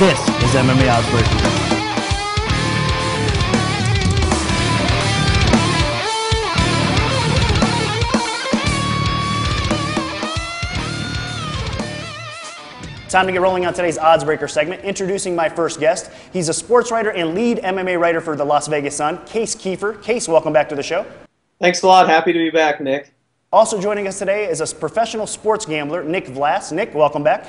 This is MMA Oddsbreaker. Time to get rolling on today's Oddsbreaker segment. Introducing my first guest. He's a sports writer and lead MMA writer for the Las Vegas Sun, Case Kiefer. Case, welcome back to the show. Thanks a lot. Happy to be back, Nick. Also joining us today is a professional sports gambler, Nick Vlass. Nick, welcome back.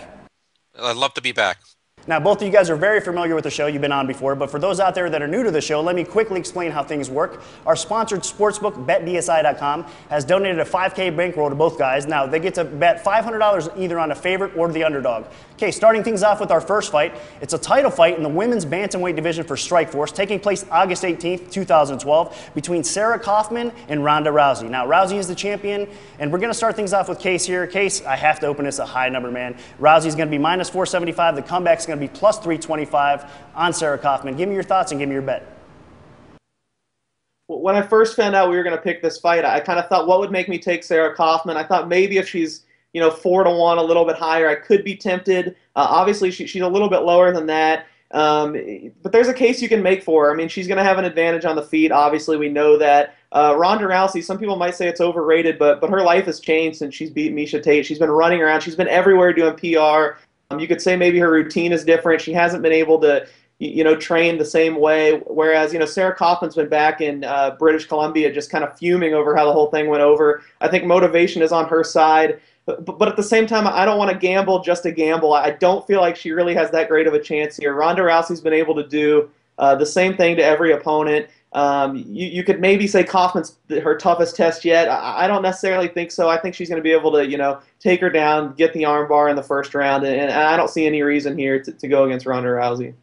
I'd love to be back. Now, both of you guys are very familiar with the show. You've been on before, but for those out there that are new to the show, let me quickly explain how things work. Our sponsored sportsbook, BetDSI.com, has donated a $5K bankroll to both guys. Now, they get to bet $500 either on a favorite or the underdog. Okay, starting things off with our first fight. It's a title fight in the women's bantamweight division for StrikeForce, taking place August 18th, 2012, between Sarah Kaufman and Ronda Rousey. Now, Rousey is the champion, and we're going to start things off with Case here. Case, I have to open this a high number, man. Rousey's going to be minus 475. The comeback's going to be plus 325 on Sarah Kaufman. Give me your thoughts and give me your bet. When I first found out we were going to pick this fight, I kind of thought, what would make me take Sarah Kaufman? I thought maybe if she's 4-1, a little bit higher, I could be tempted. Obviously, she's a little bit lower than that. But there's a case you can make for her. I mean, she's going to have an advantage on the feet. Obviously, we know that. Ronda Rousey, some people might say it's overrated, but her life has changed since she's beat Miesha Tate. She's been running around. She's been everywhere doing PR. You could say maybe her routine is different. She hasn't been able to, train the same way. Whereas, Sarah Kaufman's been back in British Columbia just kind of fuming over how the whole thing went over. I think motivation is on her side. But at the same time, I don't want to gamble just to gamble. I don't feel like she really has that great of a chance here. Ronda Rousey's been able to do the same thing to every opponent. You could maybe say Kaufman's her toughest test yet. I don't necessarily think so. I think she's going to be able to, take her down, get the armbar in the first round, and I don't see any reason here to go against Ronda Rousey.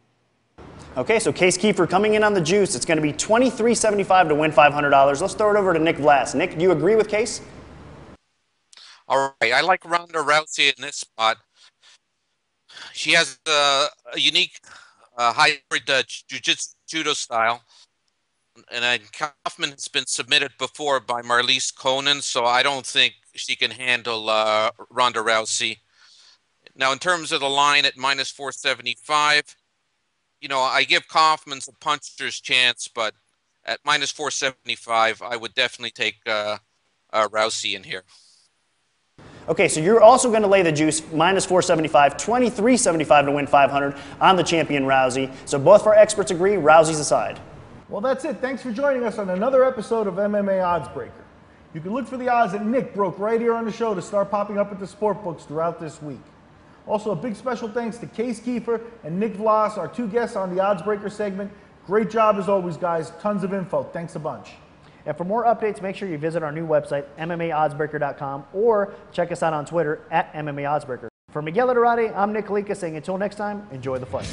Okay, so Case Kiefer coming in on the juice. It's going to be $23.75 to win $500. Let's throw it over to Nick Vlass. Nick, do you agree with Case? All right, I like Ronda Rousey in this spot. She has a unique hybrid jiu-jitsu judo style. And Kaufman has been submitted before by Marlies Conan, so I don't think she can handle Ronda Rousey. Now, in terms of the line at minus 475, I give Kaufman's a puncher's chance, but at minus 475, I would definitely take Rousey in here. Okay, so you're also going to lay the juice, minus 475, $23.75 to win $500 on the champion Rousey. So both of our experts agree, Rousey's aside. Well, that's it. Thanks for joining us on another episode of MMA Oddsbreaker. You can look for the odds that Nick broke right here on the show to start popping up at the sport books throughout this week. Also, a big special thanks to Case Kiefer and Nick Vlass, our two guests on the Oddsbreaker segment. Great job as always, guys. Tons of info. Thanks a bunch. And for more updates, make sure you visit our new website, MMAOddsbreaker.com, or check us out on Twitter at MMA Oddsbreaker. For Miguel Iturrate, I'm Nick Kalika saying until next time, enjoy the fight.